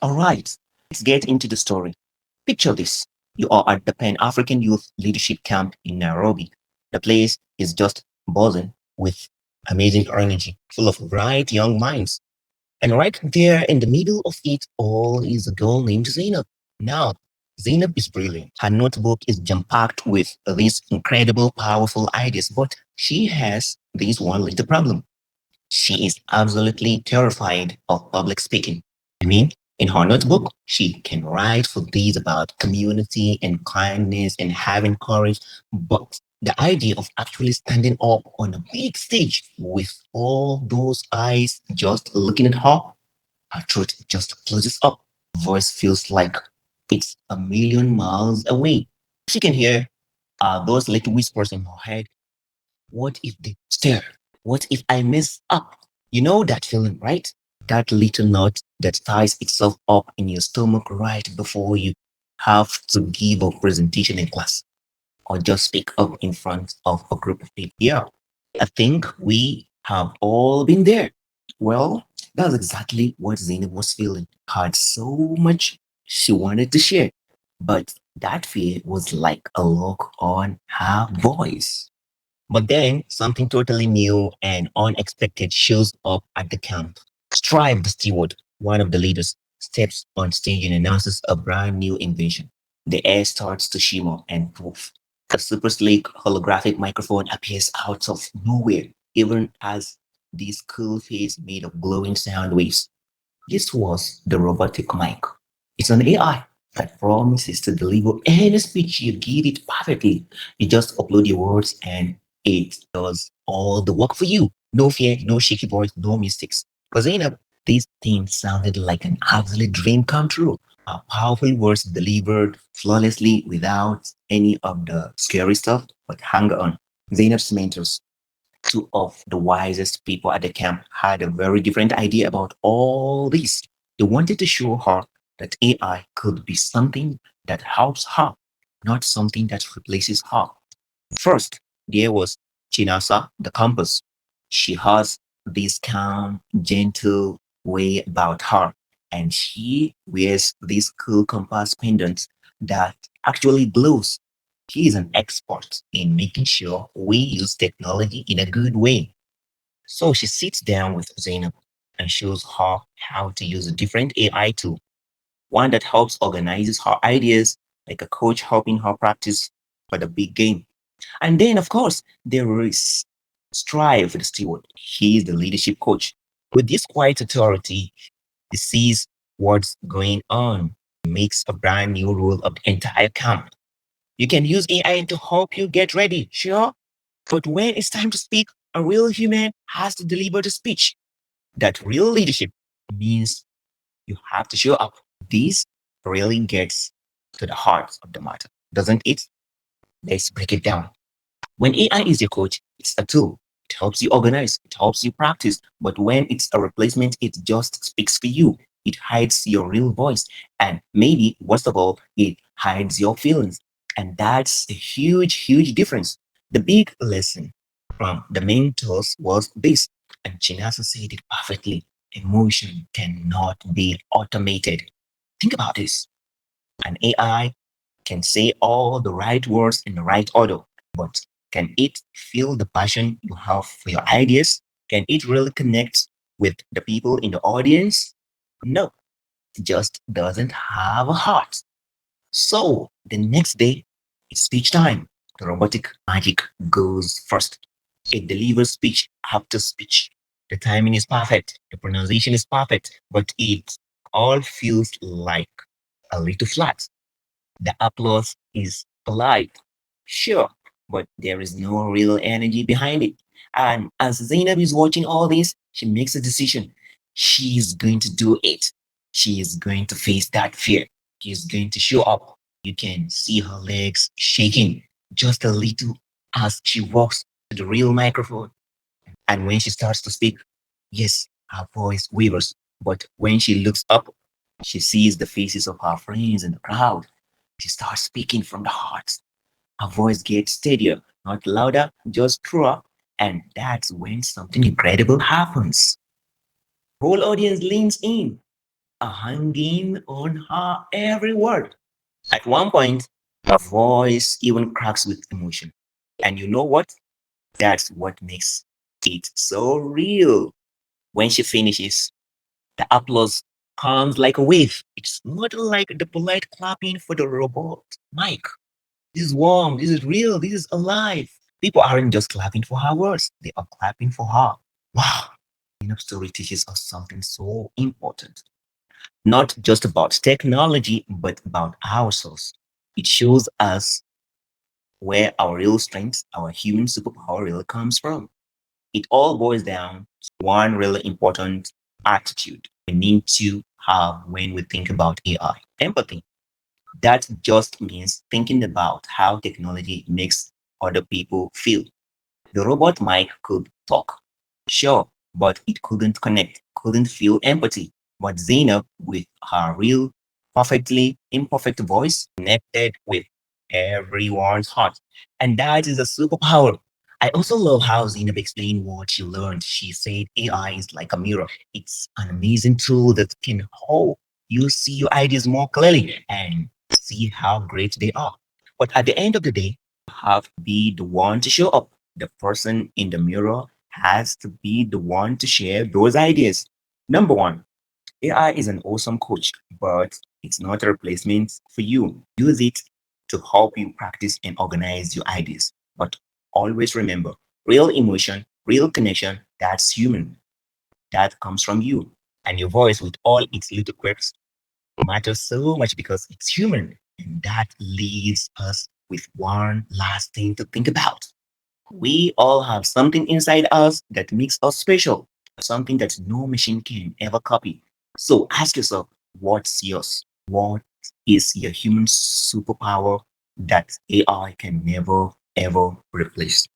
All right, let's get into the story. Picture this. You are at the Pan African Youth Leadership Camp in Nairobi. The place is just buzzing with amazing energy, full of bright young minds. And right there in the middle of it all is a girl named Zainab. Now, Zainab is brilliant. Her notebook is jam packed with these incredible, powerful ideas, but she has this one little problem. She is absolutely terrified of public speaking. I mean, in her notebook, she can write for days about community and kindness and having courage, but the idea of actually standing up on a big stage with all those eyes just looking at her, her throat just closes up. Voice feels like it's a million miles away. She can hear those little whispers in her head. What if they stare? What if I mess up? You know that feeling, right? That little knot that ties itself up in your stomach right before you have to give a presentation in class or just speak up in front of a group of people. Yeah, I think we have all been there. Well, that's exactly what Zainab was feeling. Had so much she wanted to share, but that fear was like a lock on her voice. But then something totally new and unexpected shows up at the camp. Strive, the steward, one of the leaders, steps on stage and announces a brand new invention. The air starts to shimmer and poof. A super sleek holographic microphone appears out of nowhere, even as this cool face made of glowing sound waves. This was the robotic mic. It's an AI that promises to deliver any speech you give it perfectly. You just upload your words and it does all the work for you. No fear, no shaky voice, no mistakes. Because this thing sounded like an absolute dream come true. Powerful words delivered flawlessly without any of the scary stuff. But hang on. Zainab's mentors, two of the wisest people at the camp, had a very different idea about all this. They wanted to show her that AI could be something that helps her, not something that replaces her. First, there was Chinasa, the compass. She has this calm, gentle way about her, and she wears this cool compass pendant that actually glows. She is an expert in making sure we use technology in a good way. So she sits down with Zainab and shows her how to use a different AI tool, one that helps organizes her ideas, like a coach helping her practice for the big game. And then, of course, there is Strive the steward. He is the leadership coach. With this quiet authority, he sees what's going on, makes a brand new rule of the entire camp. You can use AI to help you get ready, sure. But when it's time to speak, a real human has to deliver the speech. That real leadership means you have to show up. This really gets to the heart of the matter, doesn't it? Let's break it down. When AI is your coach, it's a tool. It helps you organize, it helps you practice. But when it's a replacement, it just speaks for you. It hides your real voice. And maybe, worst of all, it hides your feelings. And that's a huge, huge difference. The big lesson from the mentors was this, and Chinasa said it perfectly. Emotion cannot be automated. Think about this. An AI can say all the right words in the right order, but can it feel the passion you have for your ideas? Can it really connect with the people in the audience? No, it just doesn't have a heart. So the next day, it's speech time. The robotic magic goes first. It delivers speech after speech. The timing is perfect. The pronunciation is perfect, but it all feels like a little flat. The applause is polite, sure, but there is no real energy behind it. And as Zainab is watching all this, she makes a decision. She is going to do it. She is going to face that fear. She is going to show up. You can see her legs shaking just a little as she walks to the real microphone. And when she starts to speak, yes, her voice wavers. But when she looks up, she sees the faces of her friends in the crowd. She starts speaking from the heart. Her voice gets steadier, not louder, just truer. And that's when something incredible happens. Whole audience leans in. hanging on her every word. At one point, her voice even cracks with emotion. And you know what? That's what makes it so real. When she finishes, the applause comes like a wave. It's not like the polite clapping for the robot mic. This is warm, this is real, this is alive. People aren't just clapping for her words, they are clapping for her. Wow. Enough story teaches us something so important. Not just about technology, but about ourselves. It shows us where our real strength, our human superpower really comes from. It all boils down to one really important attitude we need to have when we think about AI: empathy. That just means thinking about how technology makes other people feel. The robot mic could talk, sure, but it couldn't connect, couldn't feel empathy. But Zaynab, with her real, perfectly imperfect voice, connected with everyone's heart. And that is a superpower. I also love how Zainab explained what she learned. She said AI is like a mirror. It's an amazing tool that can help you see your ideas more clearly and see how great they are. But at the end of the day, have to be the one to show up. The person in the mirror has to be the one to share those ideas. Number one, AI is an awesome coach, but it's not a replacement for you. Use it to help you practice and organize your ideas. But always remember, real emotion, real connection, that's human. That comes from you. And your voice, with all its little quirks, matters so much because it's human. And that leaves us with one last thing to think about. We all have something inside us that makes us special, something that no machine can ever copy. So ask yourself, what's yours? What is your human superpower that AI can never ever replace?